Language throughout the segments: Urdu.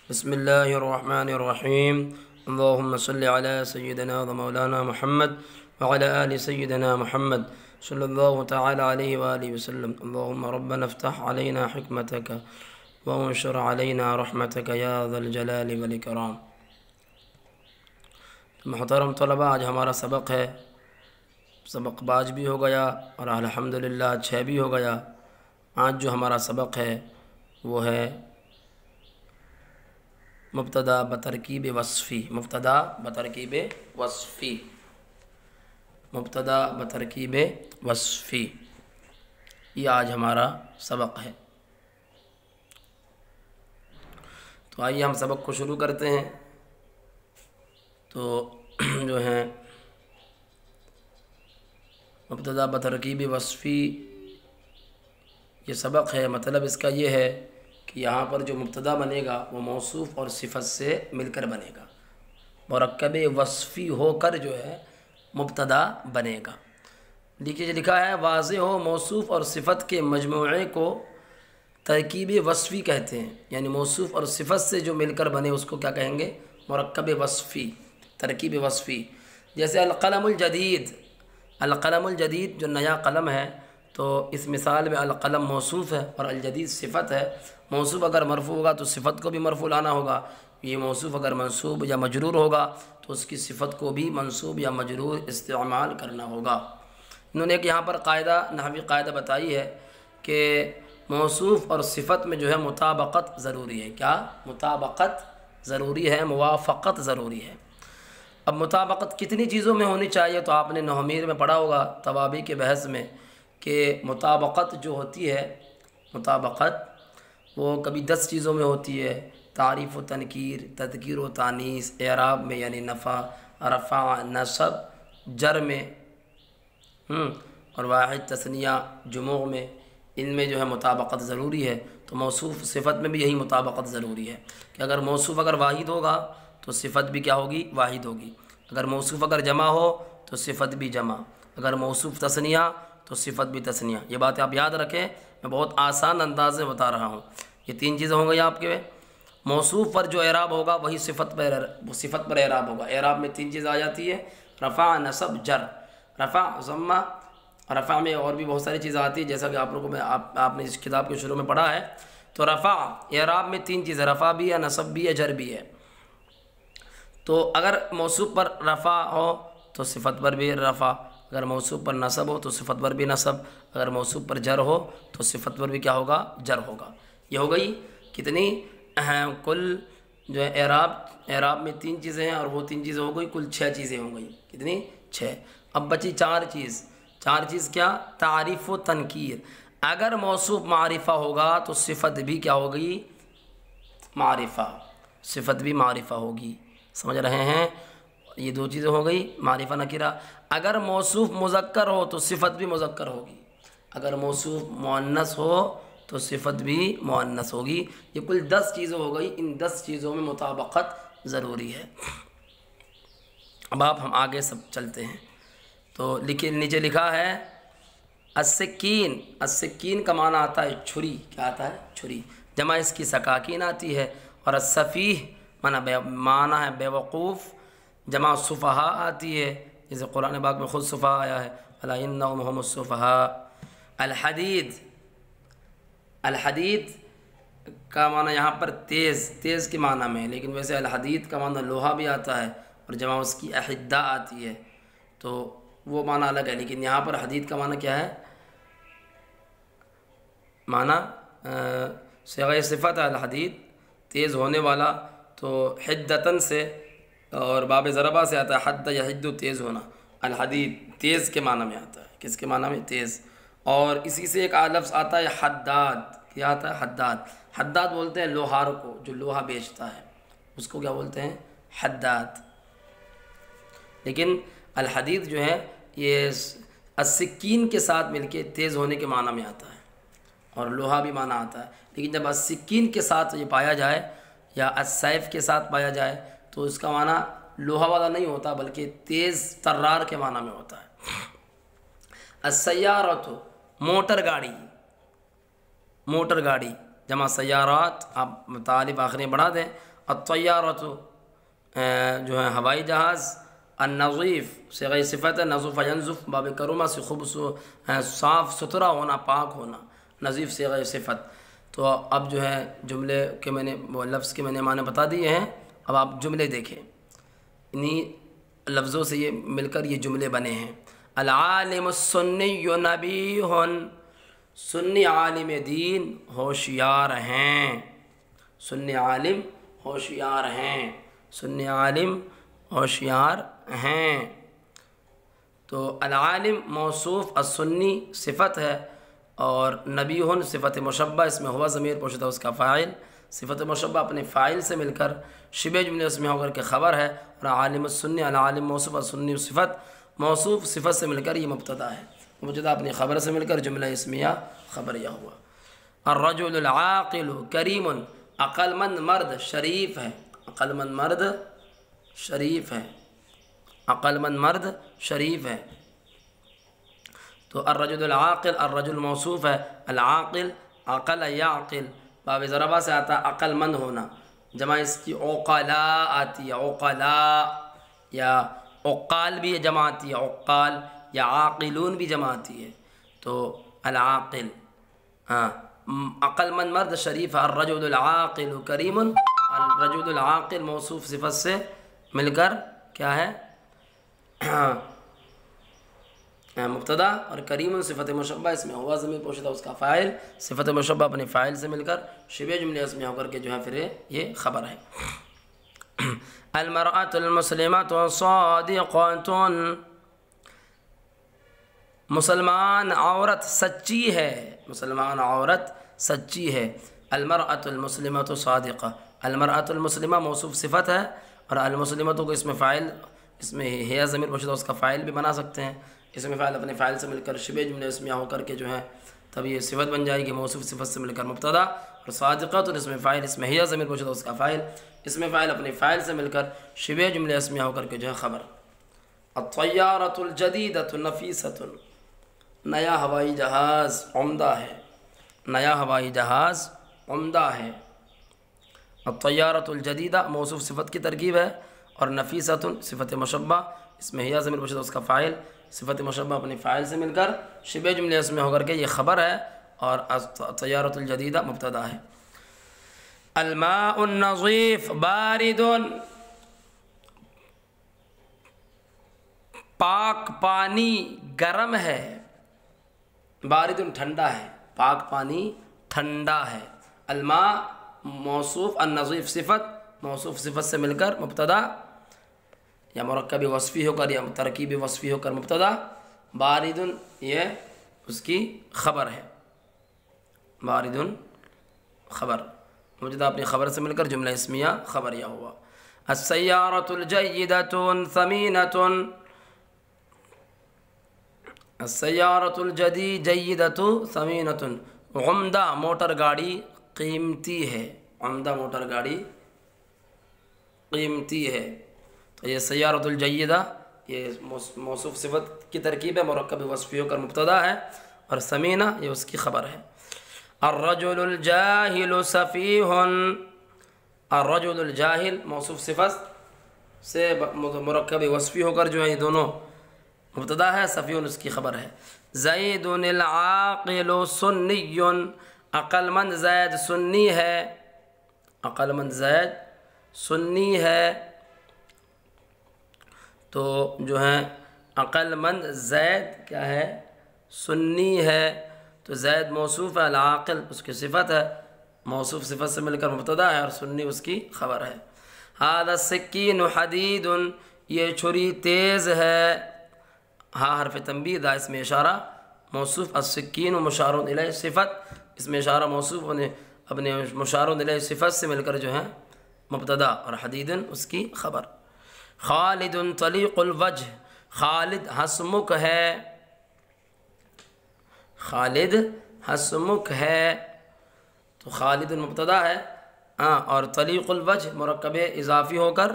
بسم اللہ الرحمن الرحیم اللہم صلی علی سیدنا و مولانا محمد وعلی آل سیدنا محمد صلی اللہ تعالی علیہ وآلہ وسلم اللہم ربنا افتح علینا حکمتک وانشر علینا رحمتک یا ذا الجلال والاکرام۔ محترم طلباء، آج ہمارا سبق ہے، سبق 5 بھی ہو گیا اور الحمدللہ 6 بھی ہو گیا۔ آج جو ہمارا سبق ہے وہ ہے مبتدا بترکیب وصفی۔ مبتدا بترکیب وصفی، مبتدا بترکیب وصفی، یہ آج ہمارا سبق ہے۔ تو آئیے ہم سبق کو شروع کرتے ہیں۔ تو جو ہے مبتدا بترکیب وصفی یہ سبق ہے، مطلب اس کا یہ ہے کہ یہاں پر جو مبتدا بنے گا وہ موصوف اور صفت سے مل کر بنے گا، مرکب وصفی ہو کر جو ہے مبتدا بنے گا۔ دیکھیے لکھا ہے واضح ہو موصوف اور صفت کے مجموعے کو ترکیب وصفی کہتے ہیں، یعنی موصوف اور صفت سے جو مل کر بنے اس کو کیا کہیں گے؟ مرکب وصفی، ترکیب وصفی۔ جیسے القلم الجدید، القلم الجدید جو نیا قلم ہے، تو اس مثال میں القلم موصوف ہے اور الجدید صفت ہے۔ موصوف اگر مرفوع ہوگا تو صفت کو بھی مرفوع لانا ہوگا، یہ موصوف اگر منصوب یا مجرور ہوگا تو اس کی صفت کو بھی منصوب یا مجرور استعمال کرنا ہوگا۔ انہوں نے ایک یہاں پر قاعدہ، نحوی قاعدہ بتائی ہے کہ موصوف اور صفت میں جو ہے مطابقت ضروری ہے۔ کیا؟ مطابقت ضروری ہے، موافقت ضروری ہے۔ اب مطابقت کتنی چیزوں میں ہونی چاہیے؟ تو آپ نے نحومیر میں پڑھا ہوگا توابع کے بحث میں کہ مطابقت جو ہوتی ہے، مطابقت وہ کبھی 10 چیزوں میں ہوتی ہے: تعریف و تنکیر، تذکیر و تانیث، اعراب میں یعنی نفع، رفع، نصب، جر میں، اور واحد تثنیہ جموع میں، ان میں جو ہے مطابقت ضروری ہے۔ تو موصوف صفت میں بھی یہی مطابقت ضروری ہے کہ اگر موصوف اگر واحد ہوگا تو صفت بھی کیا ہوگی؟ واحد ہوگی۔ اگر موصوف اگر جمع ہو تو صفت بھی جمع، اگر موصوف تثنیہ تو صفت بھی تثنیہ۔ یہ باتیں آپ یاد رکھیں، میں بہت آسان انداز سے بتا رہا ہوں۔ یہ 3 چیزیں ہوں گی آپ کے۔ موصوف پر جو اعراب ہوگا وہی صفت پر اعراب ہوگا۔ اعراب میں 3 چیزیں آ جاتی ہے: رفع، نصب، جر۔ رفع ضمہ، رفع میں اور بھی بہت ساری چیزیں آتی ہیں جیسا کہ آپ لوگوں میں آپ نے اس کتاب کے شروع میں پڑھا ہے۔ تو رفع اعراب میں 3 چیزیں، رفع بھی ہے، نصب بھی ہے، جر بھی ہے۔ تو اگر موصوف پر رفع ہو تو صفت پر بھی رفع، اگر موصوف پر نصب ہو تو صفت پر بھی نصب، اگر موصوف پر جر ہو تو صفت پر بھی کیا ہوگا؟ جر ہوگا۔ یہ ہو گئی کتنی؟ کل جو ہے اعراب میں 3 چیزیں ہیں اور وہ 3 چیزیں ہو گئی، کل 6 چیزیں ہو گئی۔ کتنی؟ 6۔ اب بچی 4 چیز۔ 4 چیز کیا؟ تعریف و تنکیر۔ اگر موصوف معرفہ ہوگا تو صفت بھی کیا ہوگی؟ معرفہ، صفت بھی معرفہ ہوگی۔ سمجھ رہے ہیں؟ یہ 2 چیزیں ہو گئی، معرفہ نکرہ۔ اگر موصوف مذکر ہو تو صفت بھی مذکر ہوگی، اگر موصوف مؤنث ہو تو صفت بھی مؤنث ہوگی۔ یہ کل 10 چیزیں ہو گئی، ان 10 چیزوں میں مطابقت ضروری ہے۔ اب ہم آگے سب چلتے ہیں۔ تو نیچے لکھا ہے السکین۔ السکین کا معنی آتا ہے چھری۔ کیا آتا ہے؟ چھری۔ جمع اس کی سکاکین آتی ہے۔ اور السفیہ معنی ہے بے وقوف، جمع سفہاء آتی ہے، جیسے قرآن پاک میں خود سفہاء آیا ہے، الا انہم ھم السفہاء۔ الحدید، الحدید کا معنی یہاں پر تیز، تیز کے معنی میں، لیکن ویسے الحدید کا معنی لوہا بھی آتا ہے اور جمع اس کی احدہ آتی ہے، تو وہ معنی الگ ہے۔ لیکن یہاں پر حدید کا معنی کیا ہے؟ معنی صیغہ صفت ہے الحدید، تیز ہونے والا۔ تو حدتن سے اور باب ضربہ سے آتا ہے حد یحد، تیز ہونا۔ الحدید تیز کے معنی میں آتا ہے۔ کس کے معنی میں؟ تیز۔ اور اسی سے ایک لفظ آتا ہے حداد۔ کیا آتا ہے؟ حداد۔ حداد بولتے ہیں لوہار کو، جو لوہا بیچتا ہے اس کو کیا بولتے ہیں؟ حداد۔ لیکن الحدید جو ہے یہ السکین کے ساتھ مل کے تیز ہونے کے معنی میں آتا ہے اور لوہا بھی معنی آتا ہے۔ لیکن جب السکین کے ساتھ یہ پایا جائے یا السیف کے ساتھ پایا جائے تو اس کا معنی لوہا والا نہیں ہوتا بلکہ تیز ترار کے معنی میں ہوتا ہے۔ السیارۃ موٹر گاڑی، موٹر گاڑی جمع سیارات، آپ تعریف آخری میں بڑھا دیں، الطیارۃ جو ہے ہوائی جہاز، النظیف صیغہ صفت ہے، نظف ینظف باب کرومہ سے صاف ستھرا ہونا، پاک ہونا، نظیف صیغہ صفت۔ تو اب جو ہے جملے کے میں نے وہ لفظ کے میں نے معنی بتا دیے ہیں، اب آپ جملے دیکھیں، انہی لفظوں سے یہ مل کر یہ جملے بنے ہیں۔ العالم السنی نبیہ، سنی عالم دین ہوشیار ہیں، سنی عالم ہوشیار ہیں، سنی عالم ہوشیار ہیں۔ تو العالم موصوف، السنی صفت ہے، اور نبیہ صفت مشبہ، اس میں ہوا ضمیر پوشیدہ اس کا فاعل، صفت مشبہ اپنے فاعل سے مل کر شبہ جملے اس میں ہو کر کے خبر ہے، اور عالم السنی، العالم موصوف، السنی صفت موصوف صفت سے مل کر یہ مبتدا ہے، مبتدا اپنی خبر سے مل کر جملہ اسمیہ خبریہ ہوا۔ الرجل العاقل کریم، عقل مند مرد شریف ہے، عقل مند مرد شریف ہے، عقل مند مرد شریف ہے۔ تو الرجل العاقل، الرجل موصوف ہے، العاقل عقل یعقل باب ضربہ سے آتا ہے عقل مند ہونا، جمع اس کی عقلاء آتی ہے، عقلاء، یا عقال بھی جمع آتی ہے، عقال، یا عاقلون بھی جمع آتی ہے۔ تو العاقل، ہاں، عقل مند مرد شریف ہے۔ الرجل العاقل کریم، الرجل العاقل موصوف صفت سے مل کر کیا ہے مبتدا، اور کریم صفت مشبہ، اس میں ہوا ضمیر پوشیدہ اس کا فاعل، صفت مشبہ اپنے فاعل سے مل کر شبہ جملے اس میں ہو کر کے جو ہے پھر یہ خبر ہے۔ المرأة المسلمة صادقة، مسلمان عورت سچی ہے، مسلمان عورت سچی ہے۔ المرأة المسلمة صادقة، المرأة المسلمہ موصوف صفت ہے، اور المسلمۃ کو اس میں فاعل، اس میں ہے ضمیر پوشیدہ اس کا فاعل بھی بنا سکتے ہیں، اس میں فاعل اپنے فاعل سے مل کر شبہ جملے اس میں ہو کر کے جو ہے تب یہ صفت بن جائے گی، موصوف صفت سے مل کر مبتدا، اور صادقۃ اس میں فاعل، اس میں ہے ضمیر پوشیدہ اس کا فاعل، اس میں فاعل اپنے فاعل سے مل کر شبہ جملے اس میں ہو کر کے جو ہے خبر۔ الطیارۃ الجدیدۃ نفیسۃ، نیا ہوائی جہاز عمدہ ہے، نیا ہوائی جہاز عمدہ ہے۔ الطیارۃ الجدیدہ موصوف صفت کی ترکیب ہے، اور نفیسۃ صفت مشبہ، اس میں ہے ضمیر پوشیدہ اس کا فاعل، صفت مشبہ اپنے فاعل سے مل کر شبہ جملے اس میں ہو کر کے یہ خبر ہے، اور الطیارۃ الجدیدہ مبتدا ہے۔ الماء النظیف بارد، پاک پانی گرم ہے، بارد ٹھنڈا ہے، پاک پانی ٹھنڈا ہے۔ الماء موصوف، النظیف صفت، موصوف صفت سے مل کر مبتدا، یا مرکب وصفی ہو کر یا ترکیب وصفی ہو کر مبتدا، بارد یہ اس کی خبر ہے، بارد خبر، مبتدا اپنی خبر سے مل کر جملہ اسمیہ خبریہ ہوا۔ السیارۃ الجیدۃ ثمینۃ، السیارۃ الجیدۃ ثمینۃ، عمدہ موٹر گاڑی قیمتی ہے، عمدہ موٹر گاڑی قیمتی ہے۔ تو یہ سیارۃ الجیدہ یہ موصوف صفت کی ترکیب ہے، مرکب وصفی ہو کر مبتدا ہے، اور ثمینہ یہ اس کی خبر ہے۔ الرجل الجاہل سفیہ، الرجل الجاہل موصوف صفت سے مرکب وصفی ہو کر جو ہے یہ دونوں مبتدا ہے، سفیہ اس کی خبر ہے۔ زید العاقل سنی، عقل مند زید سنی ہے، عقل مند زید سنی ہے۔ تو جو ہے عقل مند زید کیا ہے، سنی ہے۔ تو زید موصوف ہے، العاقل اس کی صفت ہے، موصوف صفت سے مل کر مبتدا ہے، اور سنی اس کی خبر ہے۔ ھذا السکین حدید، یہ چھری تیز ہے، ہاں حرف تنبیہ، دا اس میں اشارہ موصوف، السکین مشار الیہ صفت، اس میں اشارہ موصوف اپنے مشار الیہ صفت سے مل کر جو ہے مبتدا، اور حدید اس کی خبر۔ خالد طلیق الوجہ، خالد ہسمکھ ہے، خالد ہسمکھ ہے۔ تو خالد مبتدا ہے، اور طلیق الوجہ مرکب اضافی ہو کر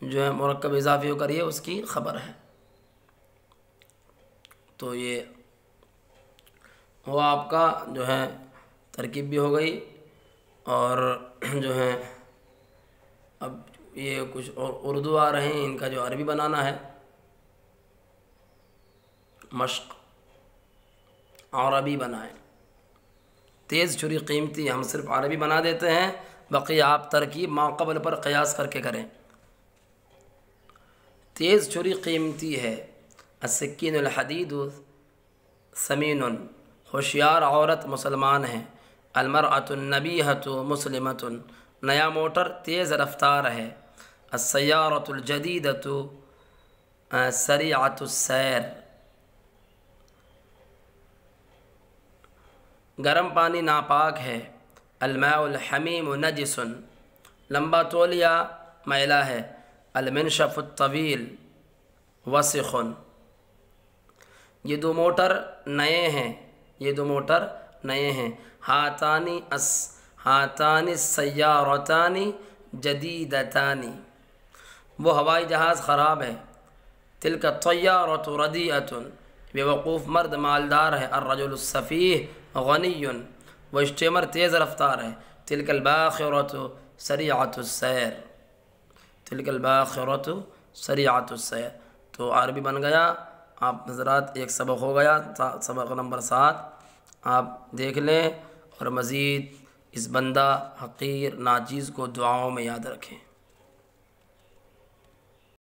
جو ہے مرکب اضافی ہو کر یہ اس کی خبر ہے۔ تو یہ وہ آپ کا جو ہے ترکیب بھی ہو گئی، اور جو ہیں اب یہ کچھ اور اردو آ رہے ہیں، ان کا جو عربی بنانا ہے، مشق عربی بنائیں۔ تیز چھری قیمتی، ہم صرف عربی بنا دیتے ہیں، بقیہ آپ ترکیب ما قبل پر قیاس کر کے کریں۔ تیز چھری قیمتی ہے، السکین الحدید ثمین، ہوشیار عورت مسلمان ہے، المرأۃ النبیہۃ مسلمۃ، نیا موٹر تیز رفتار ہے، السیارۃ الجدیدۃ سریعۃ السیر، گرم پانی ناپاک ہے، الماء الحمیم نجس، لمبا تولیہ میلا ہے، المنشف الطویل وسخ۔ یہ دو موٹر نئے ہیں، یہ دو موٹر نئے ہیں، ہاتانی السیارتان جدیدتان، وہ ہوائی جہاز خراب ہے، تلک الطیارۃ ردیئۃ، بے وقوف مرد مالدار ہے، الرجل السفیہ غنی، وہ اسٹیمر تیز رفتار ہے، تلک الباخرۃ سریعۃ السیر، تلک الباخرۃ سریعۃ السیر۔ تو عربی بن گیا آپ حضرات، ایک سبق ہو گیا، سبق نمبر 7 آپ دیکھ لیں، اور مزید اس بندہ حقیر ناچیز کو دعاؤں میں یاد رکھیں۔